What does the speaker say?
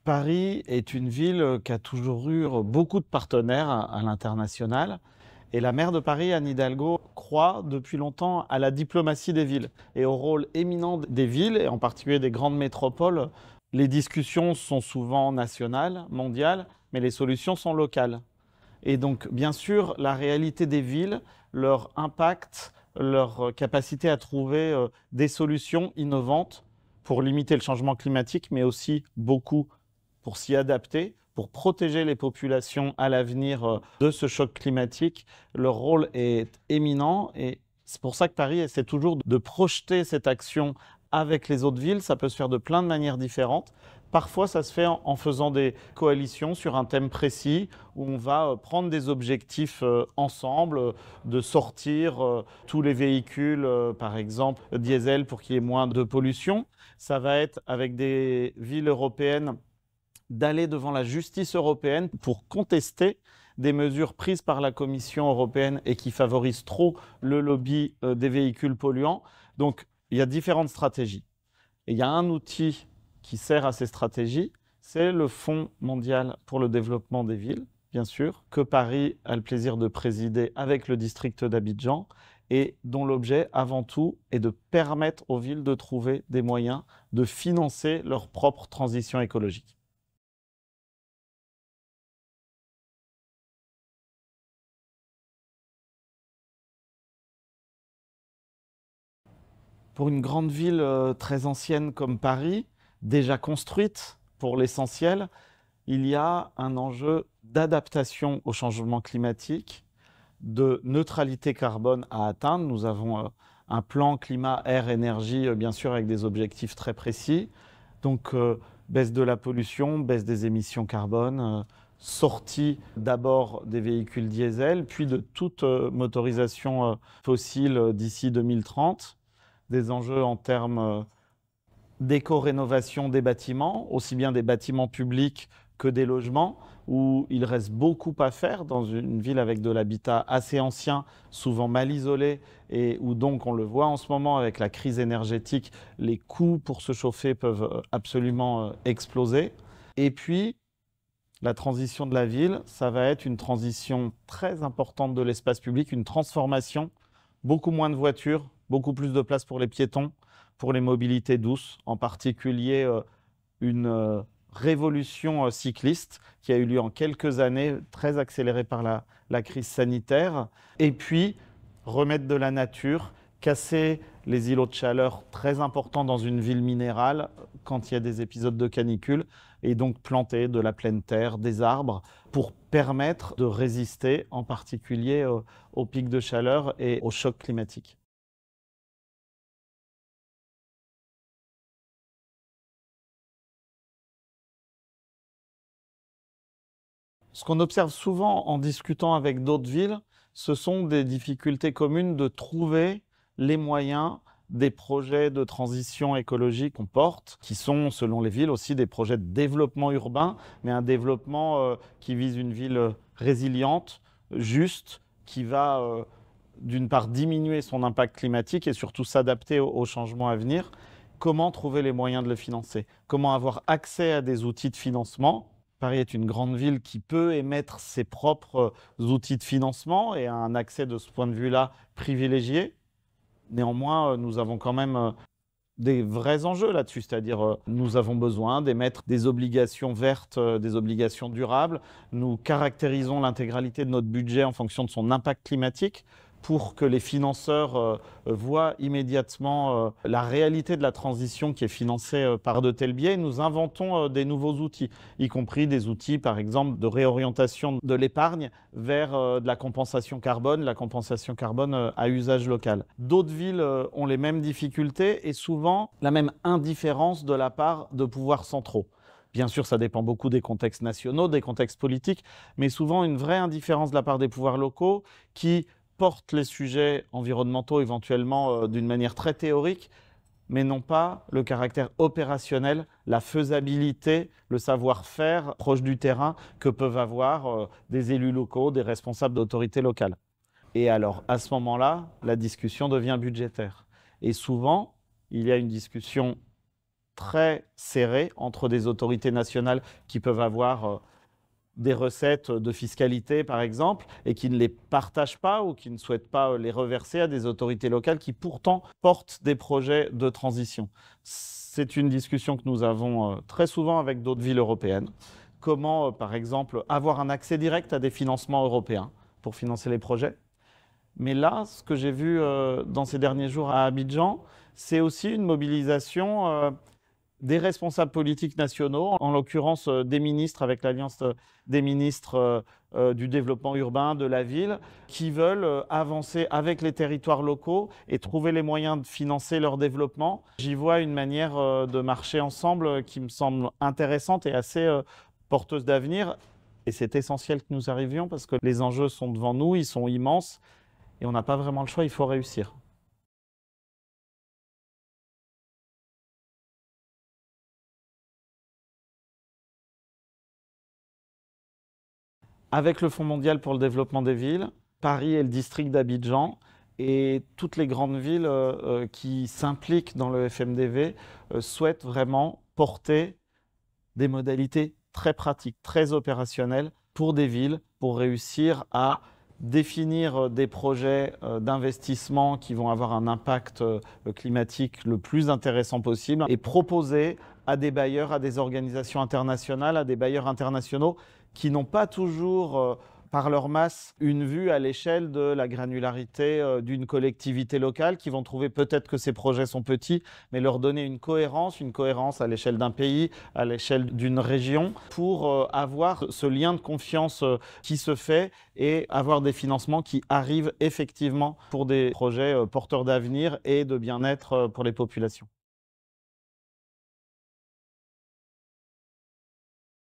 Paris est une ville qui a toujours eu beaucoup de partenaires à l'international. Et la maire de Paris, Anne Hidalgo, croit depuis longtemps à la diplomatie des villes et au rôle éminent des villes, et en particulier des grandes métropoles. Les discussions sont souvent nationales, mondiales, mais les solutions sont locales. Et donc, bien sûr, la réalité des villes, leur impact, leur capacité à trouver des solutions innovantes pour limiter le changement climatique, mais aussi beaucoup pour s'y adapter, pour protéger les populations à l'avenir de ce choc climatique. Leur rôle est éminent et c'est pour ça que Paris essaie toujours de projeter cette action avec les autres villes. Ça peut se faire de plein de manières différentes. Parfois, ça se fait en faisant des coalitions sur un thème précis où on va prendre des objectifs ensemble, de sortir tous les véhicules, par exemple, diesel pour qu'il y ait moins de pollution. Ça va être avec des villes européennes d'aller devant la justice européenne pour contester des mesures prises par la Commission européenne et qui favorisent trop le lobby des véhicules polluants. Donc, il y a différentes stratégies. Et il y a un outil qui sert à ces stratégies, c'est le Fonds mondial pour le développement des villes, bien sûr, que Paris a le plaisir de présider avec le district d'Abidjan et dont l'objet, avant tout, est de permettre aux villes de trouver des moyens de financer leur propre transition écologique. Pour une grande ville très ancienne comme Paris, déjà construite pour l'essentiel, il y a un enjeu d'adaptation au changement climatique, de neutralité carbone à atteindre. Nous avons un plan climat, air, énergie, bien sûr, avec des objectifs très précis. Donc, baisse de la pollution, baisse des émissions carbone, sortie d'abord des véhicules diesel, puis de toute motorisation fossile d'ici 2030. Des enjeux en termes d'éco-rénovation des bâtiments, aussi bien des bâtiments publics que des logements, où il reste beaucoup à faire dans une ville avec de l'habitat assez ancien, souvent mal isolé, et où donc on le voit en ce moment avec la crise énergétique, les coûts pour se chauffer peuvent absolument exploser. Et puis, la transition de la ville, ça va être une transition très importante de l'espace public, une transformation, beaucoup moins de voitures, beaucoup plus de place pour les piétons, pour les mobilités douces, en particulier une révolution cycliste qui a eu lieu en quelques années, très accélérée par la crise sanitaire. Et puis, remettre de la nature, casser les îlots de chaleur très importants dans une ville minérale quand il y a des épisodes de canicule, et donc planter de la pleine terre, des arbres, pour permettre de résister en particulier aux pics de chaleur et aux chocs climatiques. Ce qu'on observe souvent en discutant avec d'autres villes, ce sont des difficultés communes de trouver les moyens des projets de transition écologique qu'on porte, qui sont, selon les villes, aussi des projets de développement urbain, mais un développement qui vise une ville résiliente, juste, qui va d'une part diminuer son impact climatique et surtout s'adapter aux changements à venir. Comment trouver les moyens de le financer? Comment avoir accès à des outils de financement? Paris est une grande ville qui peut émettre ses propres outils de financement et a un accès de ce point de vue-là privilégié. Néanmoins, nous avons quand même des vrais enjeux là-dessus, c'est-à-dire nous avons besoin d'émettre des obligations vertes, des obligations durables. Nous caractérisons l'intégralité de notre budget en fonction de son impact climatique pour que les financeurs voient immédiatement la réalité de la transition qui est financée par de tels biais. Nous inventons des nouveaux outils, y compris des outils, par exemple, de réorientation de l'épargne vers de la compensation carbone à usage local. D'autres villes ont les mêmes difficultés et souvent la même indifférence de la part de pouvoirs centraux. Bien sûr, ça dépend beaucoup des contextes nationaux, des contextes politiques, mais souvent une vraie indifférence de la part des pouvoirs locaux qui portent les sujets environnementaux éventuellement d'une manière très théorique, mais non pas le caractère opérationnel, la faisabilité, le savoir-faire proche du terrain que peuvent avoir des élus locaux, des responsables d'autorités locales. Et alors, à ce moment-là, la discussion devient budgétaire. Et souvent, il y a une discussion très serré entre des autorités nationales qui peuvent avoir des recettes de fiscalité, par exemple, et qui ne les partagent pas ou qui ne souhaitent pas les reverser à des autorités locales qui pourtant portent des projets de transition. C'est une discussion que nous avons très souvent avec d'autres villes européennes. Comment, par exemple, avoir un accès direct à des financements européens pour financer les projets. Mais là, ce que j'ai vu dans ces derniers jours à Abidjan, c'est aussi une mobilisation des responsables politiques nationaux, en l'occurrence des ministres avec l'Alliance des ministres du développement urbain de la ville, qui veulent avancer avec les territoires locaux et trouver les moyens de financer leur développement. J'y vois une manière de marcher ensemble qui me semble intéressante et assez porteuse d'avenir. Et c'est essentiel que nous arrivions parce que les enjeux sont devant nous, ils sont immenses et on n'a pas vraiment le choix, il faut réussir. Avec le Fonds mondial pour le développement des villes, Paris et le district d'Abidjan et toutes les grandes villes qui s'impliquent dans le FMDV souhaitent vraiment porter des modalités très pratiques, très opérationnelles pour des villes, pour réussir à définir des projets d'investissement qui vont avoir un impact climatique le plus intéressant possible et proposer à des bailleurs, à des organisations internationales, à des bailleurs internationaux qui n'ont pas toujours par leur masse une vue à l'échelle de la granularité d'une collectivité locale, qui vont trouver peut-être que ces projets sont petits, mais leur donner une cohérence à l'échelle d'un pays, à l'échelle d'une région, pour avoir ce lien de confiance qui se fait et avoir des financements qui arrivent effectivement pour des projets porteurs d'avenir et de bien-être pour les populations.